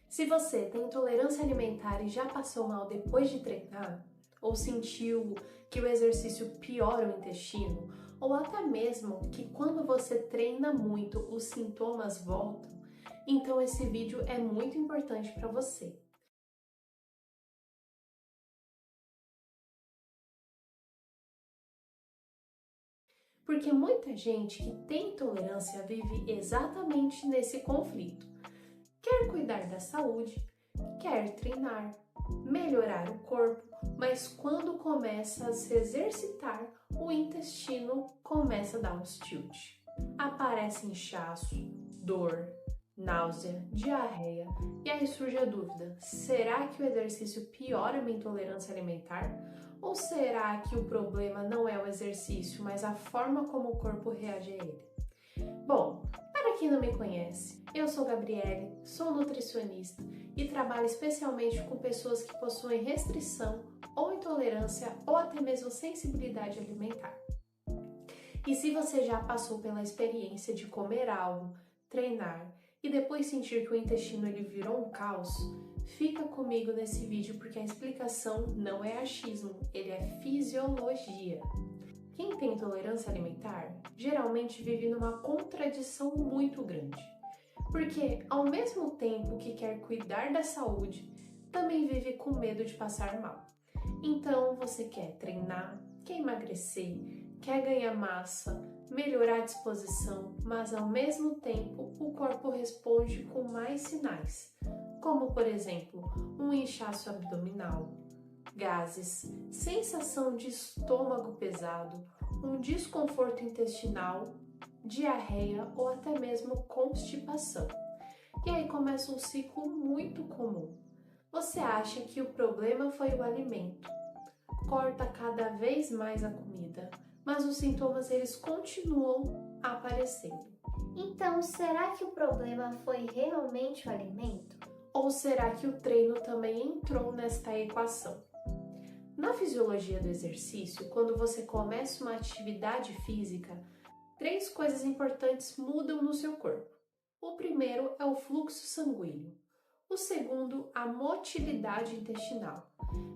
Se você tem intolerância alimentar e já passou mal depois de treinar, ou sentiu que o exercício piora o intestino, ou até mesmo que quando você treina muito os sintomas voltam, então esse vídeo é muito importante para você. Porque muita gente que tem intolerância vive exatamente nesse conflito. Quer cuidar da saúde, quer treinar, melhorar o corpo, mas quando começa a se exercitar, o intestino começa a dar uns tilt. Aparece inchaço, dor, náusea, diarreia, e aí surge a dúvida: será que o exercício piora a minha intolerância alimentar? Ou será que o problema não é o exercício, mas a forma como o corpo reage a ele? Bom, para quem não me conhece, eu sou Gabriele, sou nutricionista e trabalho especialmente com pessoas que possuem restrição ou intolerância ou até mesmo sensibilidade alimentar. E se você já passou pela experiência de comer algo, treinar e depois sentir que o intestino ele virou um caos, fica comigo nesse vídeo porque a explicação não é achismo, ele é fisiologia. Quem tem intolerância alimentar geralmente vive numa contradição muito grande, porque ao mesmo tempo que quer cuidar da saúde, também vive com medo de passar mal. Então você quer treinar, quer emagrecer, quer ganhar massa, melhorar a disposição, mas ao mesmo tempo o corpo responde com mais sinais, como por exemplo, um inchaço abdominal, gases, sensação de estômago pesado, um desconforto intestinal, diarreia ou até mesmo constipação. E aí começa um ciclo muito comum. Você acha que o problema foi o alimento, corta cada vez mais a comida, mas os sintomas eles continuam aparecendo. Então, será que o problema foi realmente o alimento? Ou será que o treino também entrou nesta equação? Na fisiologia do exercício, quando você começa uma atividade física, 3 coisas importantes mudam no seu corpo. O primeiro é o fluxo sanguíneo, o segundo, a motilidade intestinal,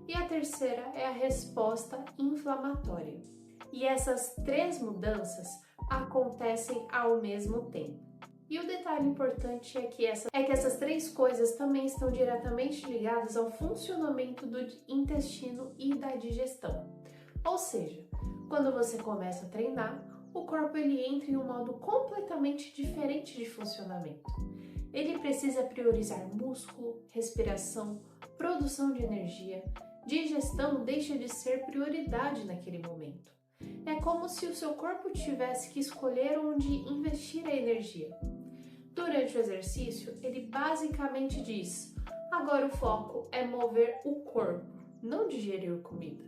e a terceira é a resposta inflamatória. E essas 3 mudanças acontecem ao mesmo tempo. E o detalhe importante é que essas 3 coisas também estão diretamente ligadas ao funcionamento do intestino e da digestão. Ou seja, quando você começa a treinar, o corpo ele entra em um modo completamente diferente de funcionamento. Ele precisa priorizar músculo, respiração, produção de energia. Digestão deixa de ser prioridade naquele momento. É como se o seu corpo tivesse que escolher onde investir a energia. Durante o exercício, ele basicamente diz: agora o foco é mover o corpo, não digerir comida.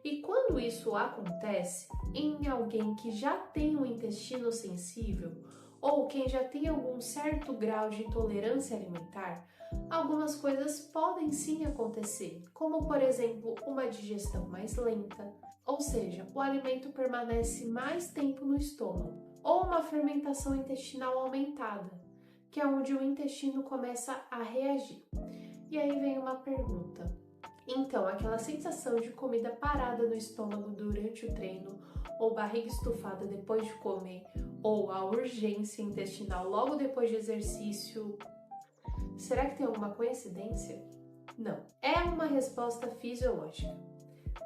E quando isso acontece em alguém que já tem um intestino sensível ou quem já tem algum certo grau de intolerância alimentar, algumas coisas podem sim acontecer, como por exemplo uma digestão mais lenta, ou seja, o alimento permanece mais tempo no estômago, ou uma fermentação intestinal aumentada, que é onde o intestino começa a reagir. E aí vem uma pergunta. Então, aquela sensação de comida parada no estômago durante o treino, ou barriga estufada depois de comer, ou a urgência intestinal logo depois de exercício, será que tem alguma coincidência? Não, é uma resposta fisiológica.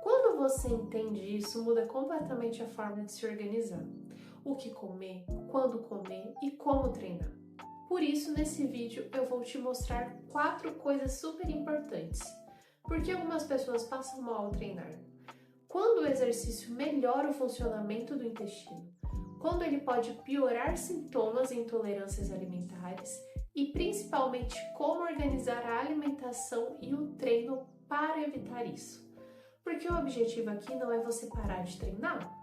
Quando você entende isso, muda completamente a forma de se organizar. O que comer, quando comer e como treinar. Por isso, nesse vídeo, eu vou te mostrar 4 coisas super importantes. Porque algumas pessoas passam mal ao treinar. Quando o exercício melhora o funcionamento do intestino, quando ele pode piorar sintomas e intolerâncias alimentares e principalmente como organizar a alimentação e o treino para evitar isso. Porque o objetivo aqui não é você parar de treinar,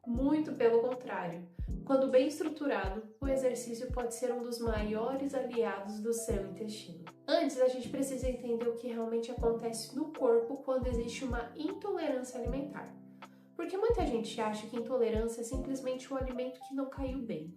muito pelo contrário. Quando bem estruturado, o exercício pode ser um dos maiores aliados do seu intestino. Antes, a gente precisa entender o que realmente acontece no corpo quando existe uma intolerância alimentar. Porque muita gente acha que intolerância é simplesmente um alimento que não caiu bem.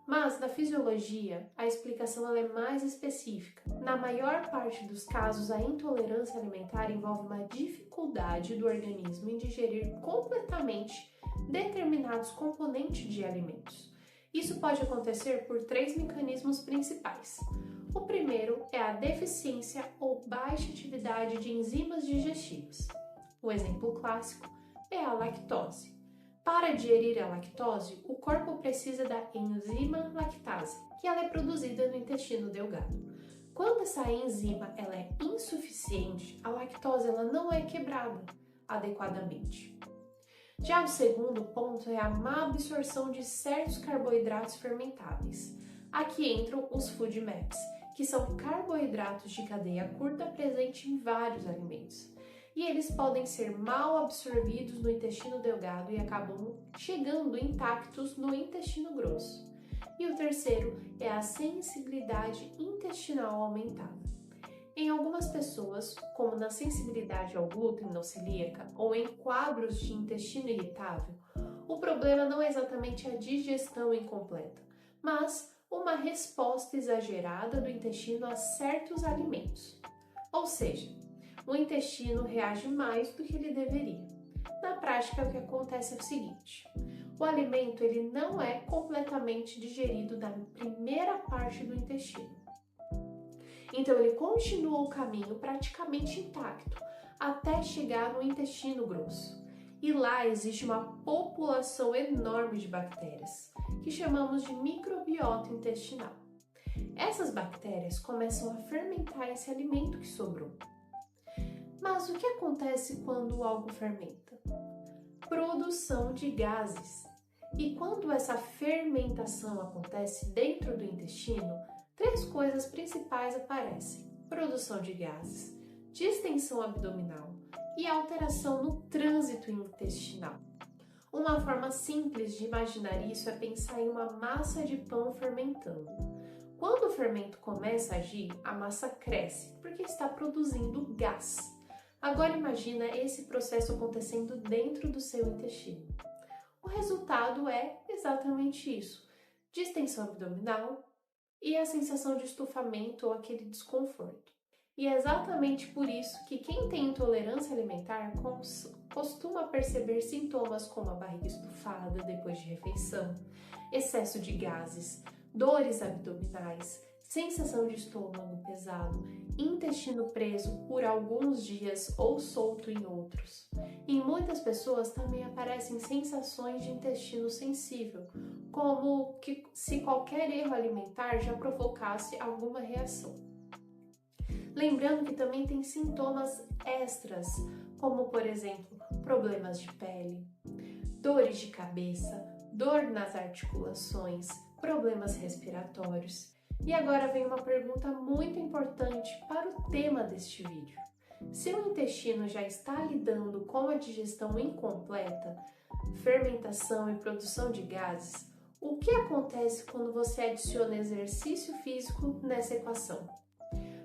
Mas na fisiologia, a explicação ela é mais específica. Na maior parte dos casos, a intolerância alimentar envolve uma dificuldade do organismo em digerir completamente determinados componentes de alimentos. Isso pode acontecer por 3 mecanismos principais. O primeiro é a deficiência ou baixa atividade de enzimas digestivas. O exemplo clássico é a lactose. Para digerir a lactose, o corpo precisa da enzima lactase, que ela é produzida no intestino delgado. Quando essa enzima ela é insuficiente, a lactose ela não é quebrada adequadamente. Já o segundo ponto é a má absorção de certos carboidratos fermentáveis. Aqui entram os FODMAPs, que são carboidratos de cadeia curta presentes em vários alimentos. E eles podem ser mal absorvidos no intestino delgado e acabam chegando intactos no intestino grosso. E o terceiro é a sensibilidade intestinal aumentada. Em algumas pessoas, como na sensibilidade ao glúten não celíaca ou em quadros de intestino irritável, o problema não é exatamente a digestão incompleta, mas uma resposta exagerada do intestino a certos alimentos. Ou seja, o intestino reage mais do que ele deveria. Na prática, o que acontece é o seguinte: o alimento ele não é completamente digerido na primeira parte do intestino. Então, ele continua o caminho praticamente intacto até chegar no intestino grosso. E lá existe uma população enorme de bactérias, que chamamos de microbiota intestinal. Essas bactérias começam a fermentar esse alimento que sobrou. Mas o que acontece quando algo fermenta? Produção de gases. E quando essa fermentação acontece dentro do intestino, 3 coisas principais aparecem: produção de gases, distensão abdominal e alteração no trânsito intestinal. Uma forma simples de imaginar isso é pensar em uma massa de pão fermentando. Quando o fermento começa a agir, a massa cresce porque está produzindo gás. Agora imagina esse processo acontecendo dentro do seu intestino. O resultado é exatamente isso: distensão abdominal e a sensação de estufamento ou aquele desconforto. E é exatamente por isso que quem tem intolerância alimentar costuma perceber sintomas como a barriga estufada depois de refeição, excesso de gases, dores abdominais, sensação de estômago pesado, intestino preso por alguns dias ou solto em outros. Em muitas pessoas também aparecem sensações de intestino sensível, como que se qualquer erro alimentar já provocasse alguma reação. Lembrando que também tem sintomas extras, como por exemplo, problemas de pele, dores de cabeça, dor nas articulações, problemas respiratórios. E agora vem uma pergunta muito importante para o tema deste vídeo. Se o intestino já está lidando com a digestão incompleta, fermentação e produção de gases, o que acontece quando você adiciona exercício físico nessa equação?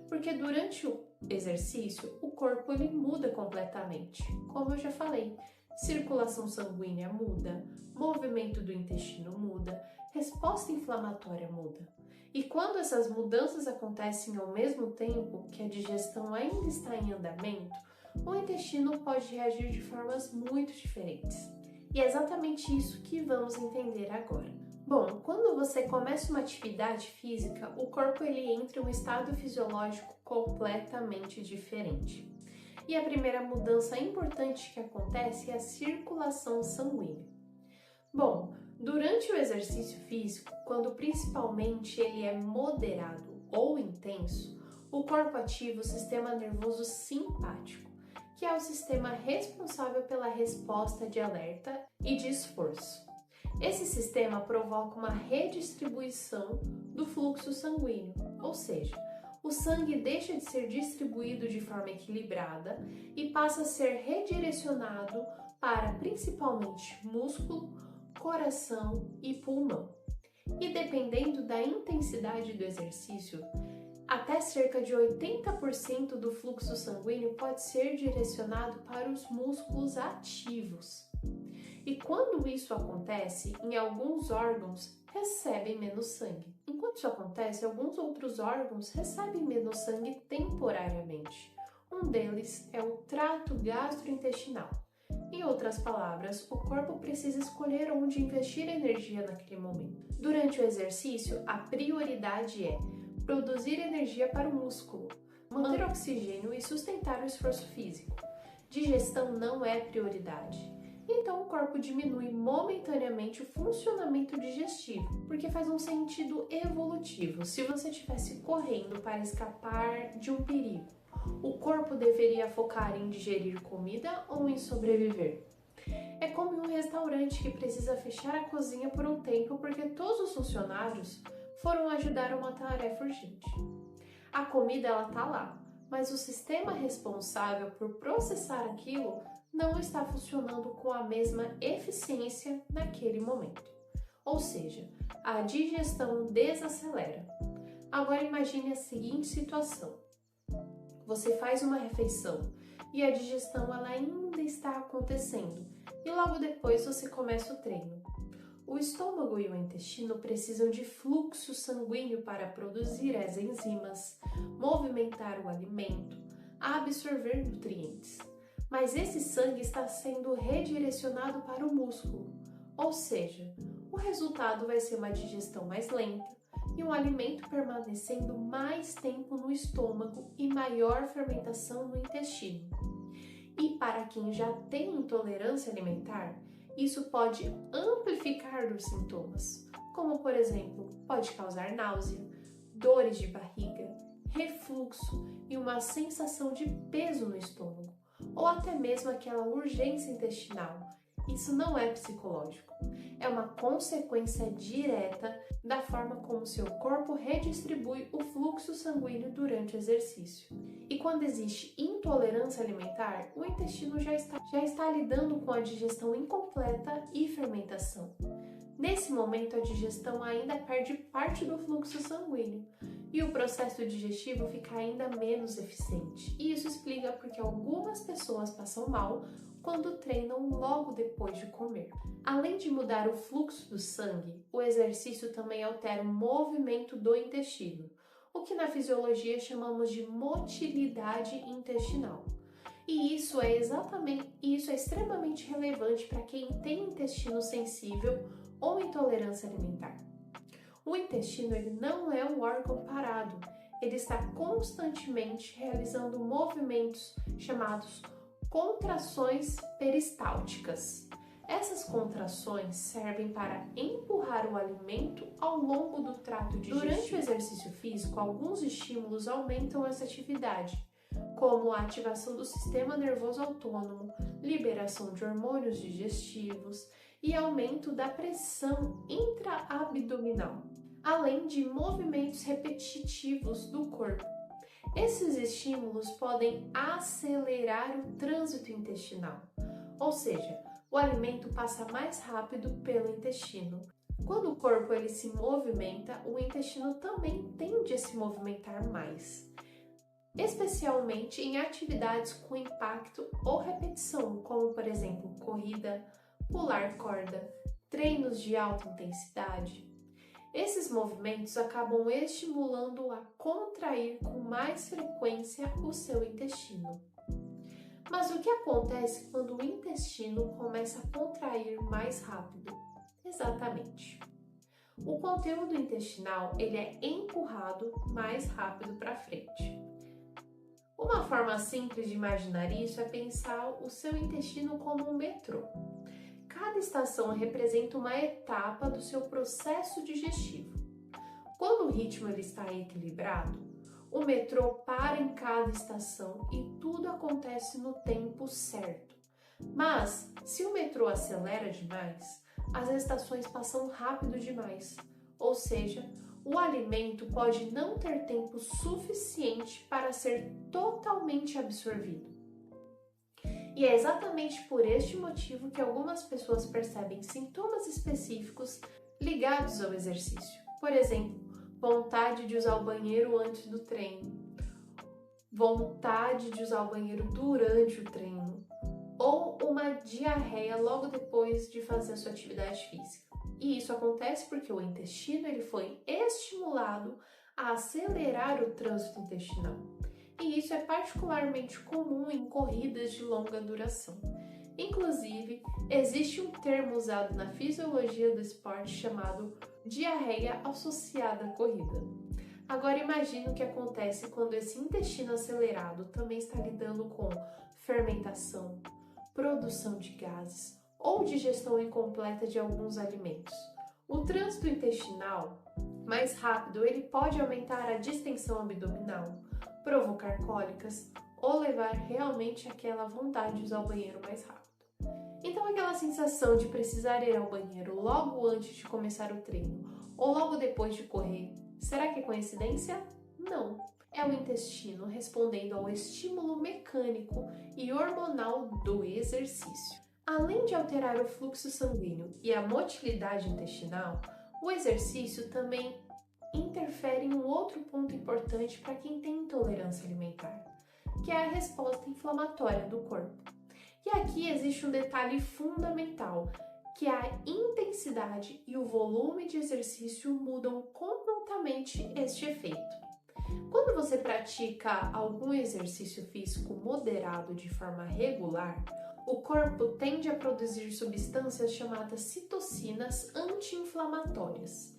Porque durante o exercício, o corpo ele muda completamente. Como eu já falei, circulação sanguínea muda, movimento do intestino muda, resposta inflamatória muda. E quando essas mudanças acontecem ao mesmo tempo que a digestão ainda está em andamento, o intestino pode reagir de formas muito diferentes. E é exatamente isso que vamos entender agora. Bom, quando você começa uma atividade física, o corpo ele entra em um estado fisiológico completamente diferente. E a primeira mudança importante que acontece é a circulação sanguínea. Bom, durante o exercício físico, quando principalmente ele é moderado ou intenso, o corpo ativa o sistema nervoso simpático, que é o sistema responsável pela resposta de alerta e de esforço. Esse sistema provoca uma redistribuição do fluxo sanguíneo, ou seja, o sangue deixa de ser distribuído de forma equilibrada e passa a ser redirecionado para principalmente músculo, coração e pulmão. E dependendo da intensidade do exercício, até cerca de 80% do fluxo sanguíneo pode ser direcionado para os músculos ativos. E quando isso acontece, em alguns órgãos, recebem menos sangue. Enquanto isso acontece, alguns outros órgãos recebem menos sangue temporariamente. Um deles é o trato gastrointestinal. Em outras palavras, o corpo precisa escolher onde investir energia naquele momento. Durante o exercício, a prioridade é produzir energia para o músculo, manter oxigênio e sustentar o esforço físico. Digestão não é prioridade. Então o corpo diminui momentaneamente o funcionamento digestivo, porque faz um sentido evolutivo. Se você estivesse correndo para escapar de um perigo, o corpo deveria focar em digerir comida ou em sobreviver? É como em um restaurante que precisa fechar a cozinha por um tempo porque todos os funcionários foram ajudar a uma tarefa urgente. A comida ela tá lá, mas o sistema responsável por processar aquilo não está funcionando com a mesma eficiência naquele momento. Ou seja, a digestão desacelera. Agora imagine a seguinte situação. Você faz uma refeição e a digestão ela ainda está acontecendo e logo depois você começa o treino. O estômago e o intestino precisam de fluxo sanguíneo para produzir as enzimas, movimentar o alimento, absorver nutrientes. Mas esse sangue está sendo redirecionado para o músculo, ou seja, o resultado vai ser uma digestão mais lenta e um alimento permanecendo mais tempo no estômago e maior fermentação no intestino. E para quem já tem intolerância alimentar, isso pode amplificar os sintomas, como por exemplo, pode causar náusea, dores de barriga, refluxo e uma sensação de peso no estômago, ou até mesmo aquela urgência intestinal. Isso não é psicológico, é uma consequência direta da forma como seu corpo redistribui o fluxo sanguíneo durante o exercício. E quando existe intolerância alimentar, o intestino já está lidando com a digestão incompleta e fermentação. Nesse momento, a digestão ainda perde parte do fluxo sanguíneo e o processo digestivo fica ainda menos eficiente. E isso explica porque algumas pessoas passam mal quando treinam logo depois de comer. Além de mudar o fluxo do sangue, o exercício também altera o movimento do intestino, o que na fisiologia chamamos de motilidade intestinal. E isso é extremamente relevante para quem tem intestino sensível ou intolerância alimentar. O intestino ele não é um órgão parado, ele está constantemente realizando movimentos chamados contrações peristálticas. Essas contrações servem para empurrar o alimento ao longo do trato digestivo. Durante o exercício físico, alguns estímulos aumentam essa atividade, como a ativação do sistema nervoso autônomo, liberação de hormônios digestivos e aumento da pressão intraabdominal, além de movimentos repetitivos do corpo. Esses estímulos podem acelerar o trânsito intestinal, ou seja, o alimento passa mais rápido pelo intestino. Quando o corpo ele se movimenta, o intestino também tende a se movimentar mais, especialmente em atividades com impacto ou repetição, como por exemplo, corrida, pular corda, treinos de alta intensidade. Esses movimentos acabam estimulando a contrair com mais frequência o seu intestino. Mas o que acontece quando o intestino começa a contrair mais rápido? Exatamente. O conteúdo intestinal ele é empurrado mais rápido para frente. Uma forma simples de imaginar isso é pensar o seu intestino como um metrô. Cada estação representa uma etapa do seu processo digestivo. Quando o ritmo ele está equilibrado, o metrô para em cada estação e tudo acontece no tempo certo. Mas, se o metrô acelera demais, as estações passam rápido demais, ou seja, o alimento pode não ter tempo suficiente para ser totalmente absorvido. E é exatamente por este motivo que algumas pessoas percebem sintomas específicos ligados ao exercício. Por exemplo, vontade de usar o banheiro antes do treino, vontade de usar o banheiro durante o treino, ou uma diarreia logo depois de fazer a sua atividade física. E isso acontece porque o intestino ele foi estimulado a acelerar o trânsito intestinal. E isso é particularmente comum em corridas de longa duração. Inclusive, existe um termo usado na fisiologia do esporte chamado diarreia associada à corrida. Agora imagine o que acontece quando esse intestino acelerado também está lidando com fermentação, produção de gases ou digestão incompleta de alguns alimentos. O trânsito intestinal mais rápido ele pode aumentar a distensão abdominal, provocar cólicas ou levar realmente àquela vontade de usar o banheiro mais rápido. Então aquela sensação de precisar ir ao banheiro logo antes de começar o treino ou logo depois de correr, será que é coincidência? Não. É o intestino respondendo ao estímulo mecânico e hormonal do exercício. Além de alterar o fluxo sanguíneo e a motilidade intestinal, o exercício também interfere em um outro ponto importante para quem tem intolerância alimentar, que é a resposta inflamatória do corpo. E aqui existe um detalhe fundamental, que a intensidade e o volume de exercício mudam completamente este efeito. Quando você pratica algum exercício físico moderado de forma regular, o corpo tende a produzir substâncias chamadas citocinas anti-inflamatórias.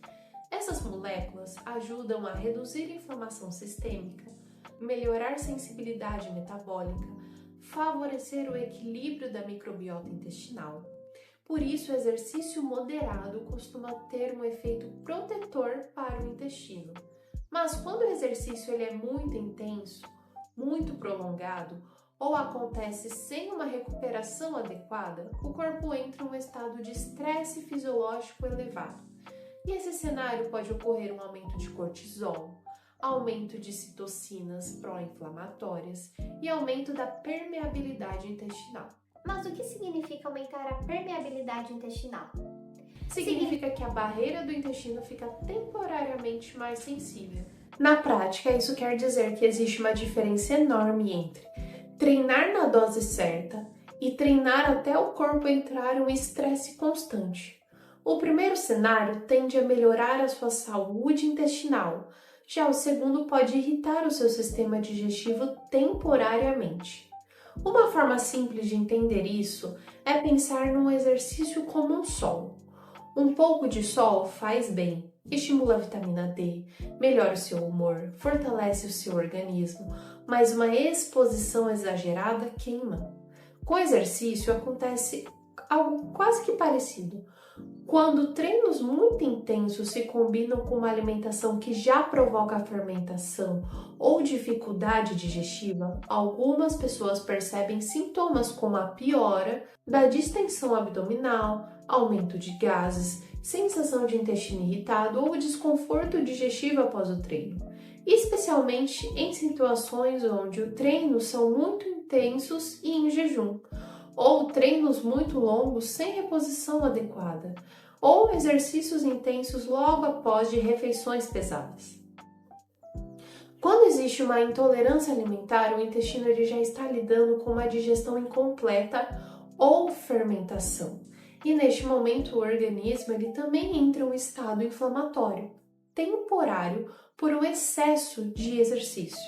Essas moléculas ajudam a reduzir a inflamação sistêmica, melhorar a sensibilidade metabólica, favorecer o equilíbrio da microbiota intestinal. Por isso, o exercício moderado costuma ter um efeito protetor para o intestino. Mas quando o exercício ele é muito intenso, muito prolongado, ou acontece sem uma recuperação adequada, o corpo entra em um estado de estresse fisiológico elevado. E esse cenário pode ocorrer um aumento de cortisol, aumento de citocinas pró-inflamatórias e aumento da permeabilidade intestinal. Mas o que significa aumentar a permeabilidade intestinal? Significa que a barreira do intestino fica temporariamente mais sensível. Na prática, isso quer dizer que existe uma diferença enorme entre treinar na dose certa e treinar até o corpo entrar em um estresse constante. O primeiro cenário tende a melhorar a sua saúde intestinal, já o segundo pode irritar o seu sistema digestivo temporariamente. Uma forma simples de entender isso é pensar num exercício como um sol. Um pouco de sol faz bem, estimula a vitamina D, melhora o seu humor, fortalece o seu organismo, mas uma exposição exagerada queima. Com o exercício acontece algo quase que parecido. Quando treinos muito intensos se combinam com uma alimentação que já provoca fermentação ou dificuldade digestiva, algumas pessoas percebem sintomas como a piora da distensão abdominal, aumento de gases, sensação de intestino irritado ou desconforto digestivo após o treino, especialmente em situações onde os treinos são muito intensos e em jejum, ou treinos muito longos sem reposição adequada, ou exercícios intensos logo após de refeições pesadas. Quando existe uma intolerância alimentar, o intestino ele já está lidando com uma digestão incompleta ou fermentação. E neste momento o organismo ele também entra em um estado inflamatório, temporário por um excesso de exercício.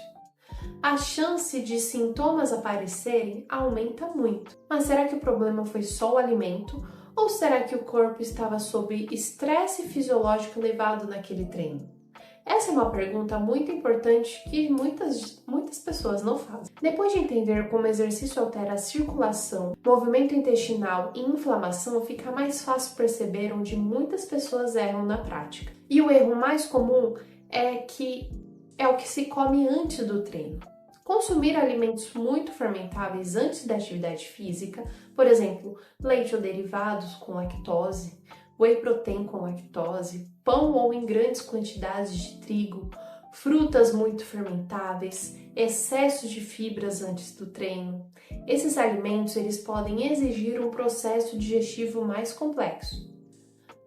A chance de sintomas aparecerem aumenta muito. Mas será que o problema foi só o alimento? Ou será que o corpo estava sob estresse fisiológico elevado naquele treino? Essa é uma pergunta muito importante que muitas pessoas não fazem. Depois de entender como o exercício altera a circulação, movimento intestinal e inflamação, fica mais fácil perceber onde muitas pessoas erram na prática. E o erro mais comum é o que se come antes do treino. Consumir alimentos muito fermentáveis antes da atividade física, por exemplo, leite ou derivados com lactose, whey protein com lactose, pão ou em grandes quantidades de trigo, frutas muito fermentáveis, excesso de fibras antes do treino. Esses alimentos eles podem exigir um processo digestivo mais complexo.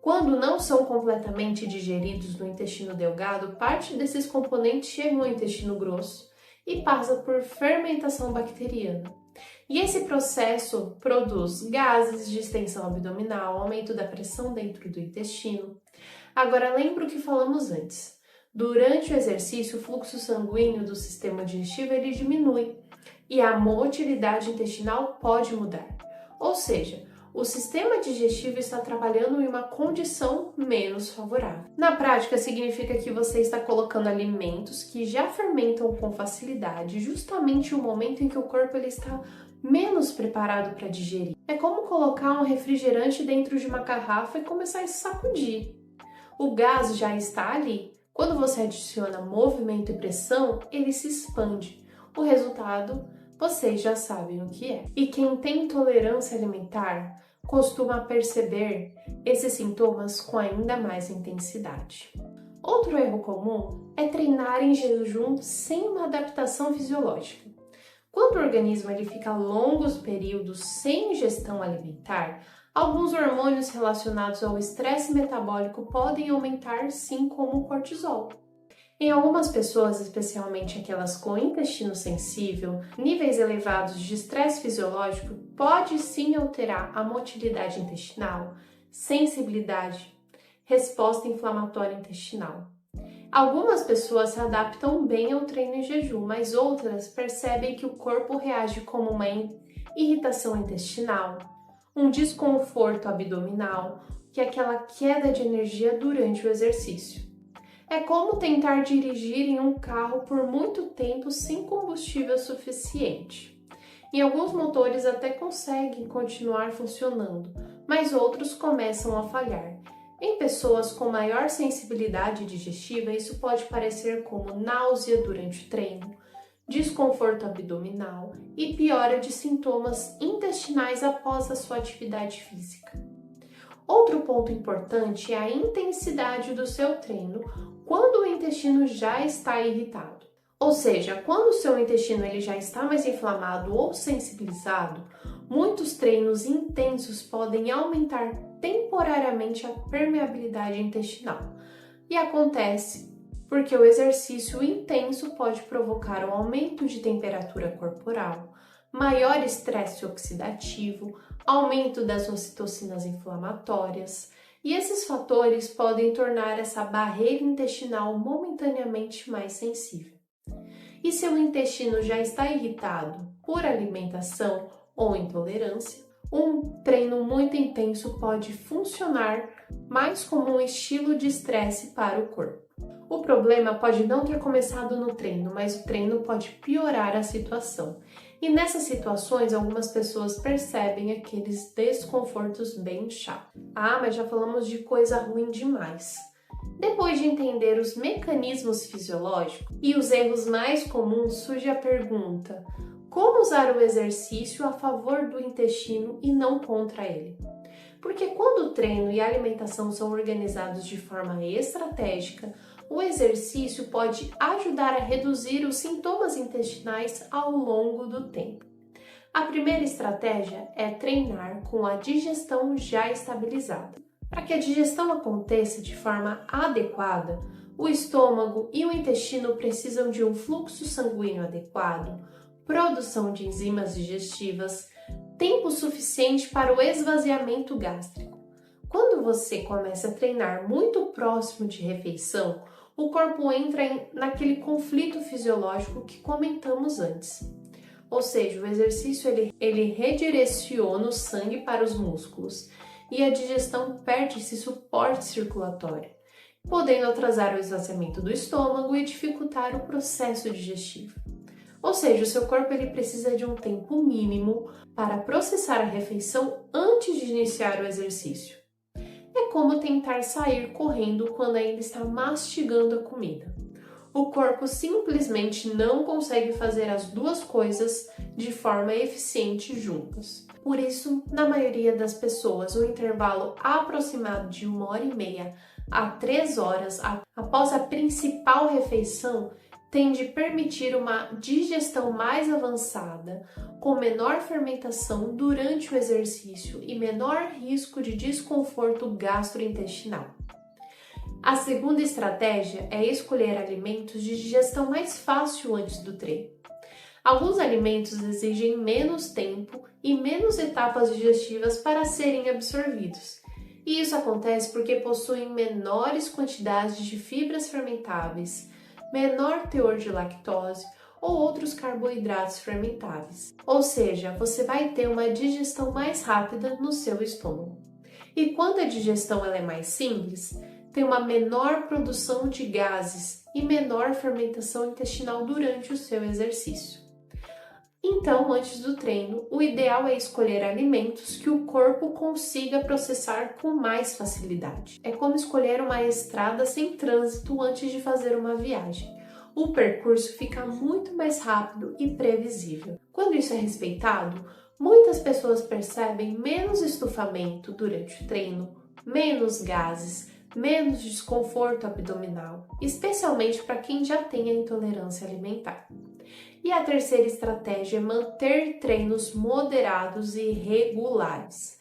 Quando não são completamente digeridos no intestino delgado, parte desses componentes chegam ao intestino grosso e passa por fermentação bacteriana. E esse processo produz gases, distensão abdominal, aumento da pressão dentro do intestino. Agora, lembra o que falamos antes. Durante o exercício, o fluxo sanguíneo do sistema digestivo ele diminui e a motilidade intestinal pode mudar. Ou seja, o sistema digestivo está trabalhando em uma condição menos favorável. Na prática, significa que você está colocando alimentos que já fermentam com facilidade, justamente no momento em que o corpo ele está menos preparado para digerir. É como colocar um refrigerante dentro de uma garrafa e começar a sacudir. O gás já está ali. Quando você adiciona movimento e pressão, ele se expande. O resultado, vocês já sabem o que é. E quem tem intolerância alimentar costuma perceber esses sintomas com ainda mais intensidade. Outro erro comum é treinar em jejum sem uma adaptação fisiológica. Quando o organismo ele fica longos períodos sem ingestão alimentar, alguns hormônios relacionados ao estresse metabólico podem aumentar, sim, como o cortisol. Em algumas pessoas, especialmente aquelas com intestino sensível, níveis elevados de estresse fisiológico pode sim alterar a motilidade intestinal, sensibilidade, resposta inflamatória intestinal. Algumas pessoas se adaptam bem ao treino em jejum, mas outras percebem que o corpo reage como uma irritação intestinal, um desconforto abdominal, que é aquela queda de energia durante o exercício. É como tentar dirigir em um carro por muito tempo sem combustível suficiente. Em alguns motores até conseguem continuar funcionando, mas outros começam a falhar. Em pessoas com maior sensibilidade digestiva, isso pode parecer como náusea durante o treino, desconforto abdominal e piora de sintomas intestinais após a sua atividade física. Outro ponto importante é a intensidade do seu treino quando o intestino já está irritado. Ou seja, quando o seu intestino ele já está mais inflamado ou sensibilizado, muitos treinos intensos podem aumentar temporariamente a permeabilidade intestinal. E acontece porque o exercício intenso pode provocar um aumento de temperatura corporal, maior estresse oxidativo, aumento das ocitocinas inflamatórias, e esses fatores podem tornar essa barreira intestinal momentaneamente mais sensível. E se o intestino já está irritado por alimentação ou intolerância, um treino muito intenso pode funcionar mais como um estilo de estresse para o corpo. O problema pode não ter começado no treino, mas o treino pode piorar a situação. E nessas situações, algumas pessoas percebem aqueles desconfortos bem chatos. Ah, mas já falamos de coisa ruim demais. Depois de entender os mecanismos fisiológicos e os erros mais comuns, surge a pergunta: como usar o exercício a favor do intestino e não contra ele? Porque quando o treino e a alimentação são organizados de forma estratégica, o exercício pode ajudar a reduzir os sintomas intestinais ao longo do tempo. A primeira estratégia é treinar com a digestão já estabilizada. Para que a digestão aconteça de forma adequada, o estômago e o intestino precisam de um fluxo sanguíneo adequado, produção de enzimas digestivas, tempo suficiente para o esvaziamento gástrico. Quando você começa a treinar muito próximo de refeição, o corpo entra naquele conflito fisiológico que comentamos antes. Ou seja, o exercício ele redireciona o sangue para os músculos e a digestão perde esse suporte circulatório, podendo atrasar o esvaziamento do estômago e dificultar o processo digestivo. Ou seja, o seu corpo ele precisa de um tempo mínimo para processar a refeição antes de iniciar o exercício. É como tentar sair correndo quando ainda está mastigando a comida. O corpo simplesmente não consegue fazer as duas coisas de forma eficiente juntas. Por isso, na maioria das pessoas, o intervalo aproximado de 1h30 a 3 horas após a principal refeição tende a permitir uma digestão mais avançada, com menor fermentação durante o exercício e menor risco de desconforto gastrointestinal. A segunda estratégia é escolher alimentos de digestão mais fácil antes do treino. Alguns alimentos exigem menos tempo e menos etapas digestivas para serem absorvidos. E isso acontece porque possuem menores quantidades de fibras fermentáveis, menor teor de lactose ou outros carboidratos fermentáveis. Ou seja, você vai ter uma digestão mais rápida no seu estômago. E quando a digestão ela é mais simples, tem uma menor produção de gases e menor fermentação intestinal durante o seu exercício. Então, antes do treino, o ideal é escolher alimentos que o corpo consiga processar com mais facilidade. É como escolher uma estrada sem trânsito antes de fazer uma viagem. O percurso fica muito mais rápido e previsível. Quando isso é respeitado, muitas pessoas percebem menos estufamento durante o treino, menos gases, menos desconforto abdominal, especialmente para quem já tem a intolerância alimentar. E a terceira estratégia é manter treinos moderados e regulares.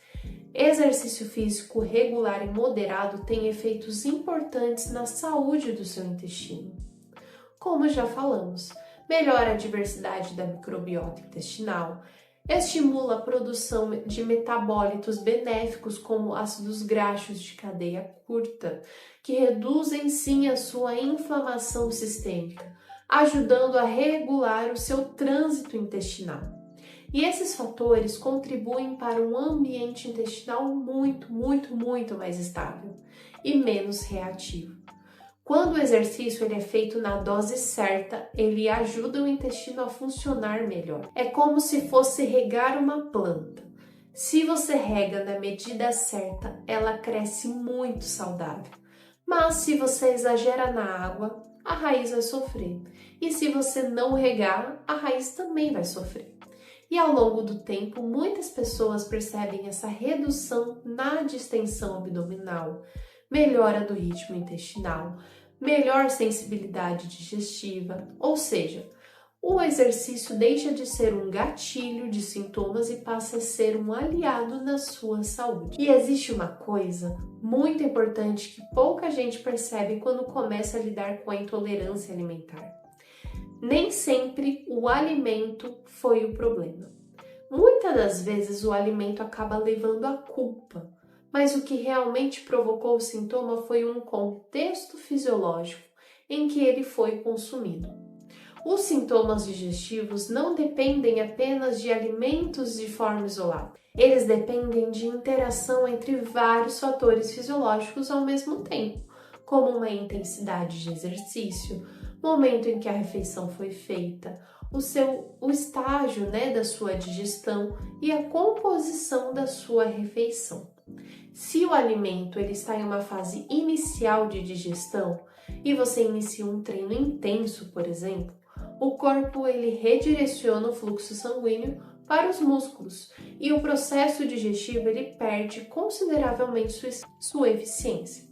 Exercício físico regular e moderado tem efeitos importantes na saúde do seu intestino. Como já falamos, melhora a diversidade da microbiota intestinal, estimula a produção de metabólitos benéficos como ácidos graxos de cadeia curta, que reduzem sim a sua inflamação sistêmica, ajudando a regular o seu trânsito intestinal. E esses fatores contribuem para um ambiente intestinal muito mais estável e menos reativo. Quando o exercício ele é feito na dose certa, ele ajuda o intestino a funcionar melhor. É como se fosse regar uma planta. Se você rega na medida certa, ela cresce muito saudável. Mas se você exagera na água, a raiz vai sofrer. E se você não regar, a raiz também vai sofrer. E ao longo do tempo, muitas pessoas percebem essa redução na distensão abdominal, melhora do ritmo intestinal, melhor sensibilidade digestiva, ou seja, o exercício deixa de ser um gatilho de sintomas e passa a ser um aliado na sua saúde. E existe uma coisa muito importante que pouca gente percebe quando começa a lidar com a intolerância alimentar. Nem sempre o alimento foi o problema. Muitas das vezes o alimento acaba levando a culpa, mas o que realmente provocou o sintoma foi um contexto fisiológico em que ele foi consumido. Os sintomas digestivos não dependem apenas de alimentos de forma isolada. Eles dependem de interação entre vários fatores fisiológicos ao mesmo tempo, como uma intensidade de exercício, momento em que a refeição foi feita, o estágio da sua digestão e a composição da sua refeição. Se o alimento ele está em uma fase inicial de digestão e você inicia um treino intenso, por exemplo, o corpo ele redireciona o fluxo sanguíneo para os músculos e o processo digestivo ele perde consideravelmente sua eficiência.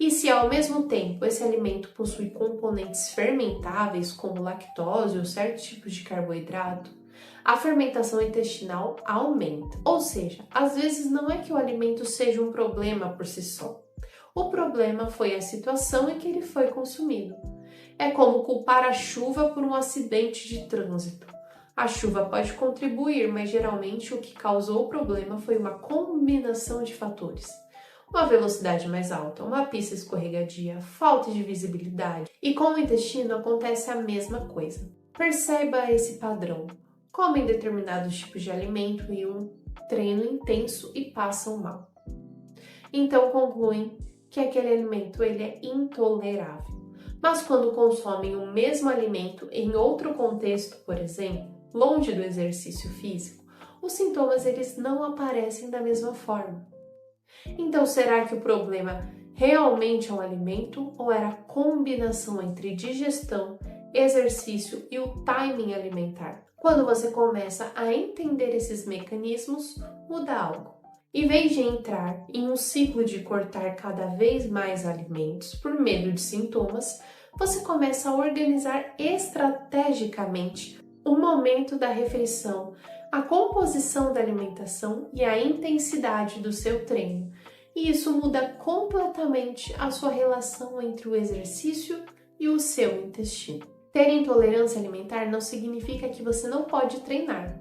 E se ao mesmo tempo esse alimento possui componentes fermentáveis como lactose ou certos tipos de carboidrato, a fermentação intestinal aumenta. Ou seja, às vezes não é que o alimento seja um problema por si só. O problema foi a situação em que ele foi consumido. É como culpar a chuva por um acidente de trânsito. A chuva pode contribuir, mas geralmente o que causou o problema foi uma combinação de fatores. Uma velocidade mais alta, uma pista escorregadia, falta de visibilidade. E com o intestino acontece a mesma coisa. Perceba esse padrão. Comem determinados tipos de alimento em um treino intenso e passam mal. Então concluem que aquele alimento ele é intolerável. Mas quando consomem o mesmo alimento em outro contexto, por exemplo, longe do exercício físico, os sintomas eles não aparecem da mesma forma. Então, será que o problema realmente é o alimento ou era a combinação entre digestão, exercício e o timing alimentar? Quando você começa a entender esses mecanismos, muda algo. Em vez de entrar em um ciclo de cortar cada vez mais alimentos por medo de sintomas, você começa a organizar estrategicamente o momento da refeição, a composição da alimentação e a intensidade do seu treino. E isso muda completamente a sua relação entre o exercício e o seu intestino. Ter intolerância alimentar não significa que você não pode treinar.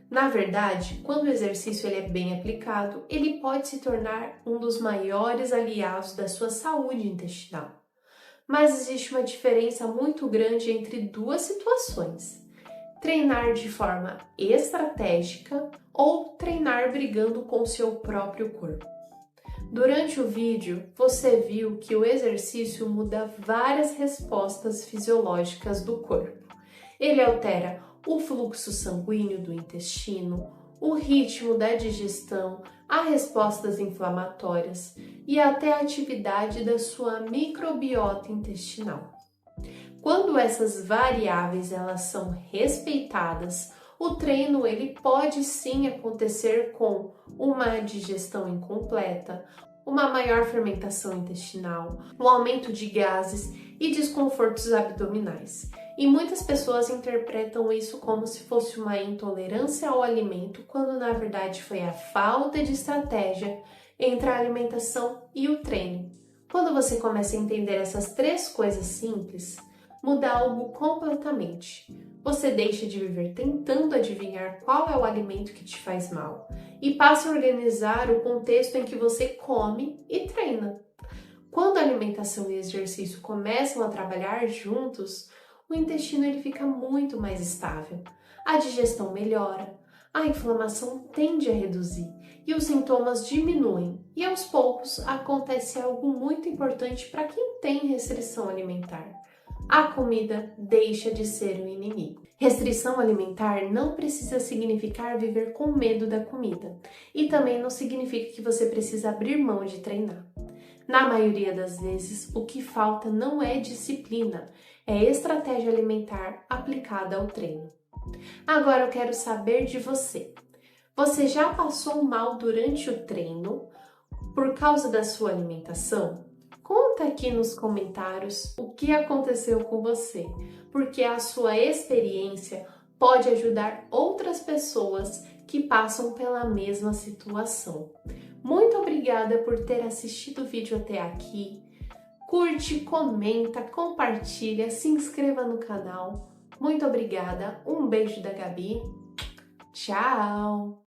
Na verdade, quando o exercício ele é bem aplicado, ele pode se tornar um dos maiores aliados da sua saúde intestinal. Mas existe uma diferença muito grande entre duas situações: treinar de forma estratégica ou treinar brigando com seu próprio corpo. Durante o vídeo, você viu que o exercício muda várias respostas fisiológicas do corpo. Ele altera o fluxo sanguíneo do intestino, o ritmo da digestão, as respostas inflamatórias e até a atividade da sua microbiota intestinal. Quando essas variáveis elas são respeitadas, o treino ele pode sim acontecer com uma digestão incompleta, uma maior fermentação intestinal, um aumento de gases e desconfortos abdominais. E muitas pessoas interpretam isso como se fosse uma intolerância ao alimento, quando na verdade foi a falta de estratégia entre a alimentação e o treino. Quando você começa a entender essas três coisas simples, muda algo completamente. Você deixa de viver tentando adivinhar qual é o alimento que te faz mal e passa a organizar o contexto em que você come e treina. Quando a alimentação e exercício começam a trabalhar juntos, o intestino ele fica muito mais estável, a digestão melhora, a inflamação tende a reduzir e os sintomas diminuem. E aos poucos acontece algo muito importante para quem tem restrição alimentar: a comida deixa de ser o inimigo. Restrição alimentar não precisa significar viver com medo da comida e também não significa que você precisa abrir mão de treinar. Na maioria das vezes, o que falta não é disciplina, é estratégia alimentar aplicada ao treino. Agora eu quero saber de você. Você já passou mal durante o treino por causa da sua alimentação? Conta aqui nos comentários o que aconteceu com você, porque a sua experiência pode ajudar outras pessoas que passam pela mesma situação. Muito obrigada por ter assistido o vídeo até aqui. Curte, comenta, compartilha, se inscreva no canal. Muito obrigada, um beijo da Gabi. Tchau!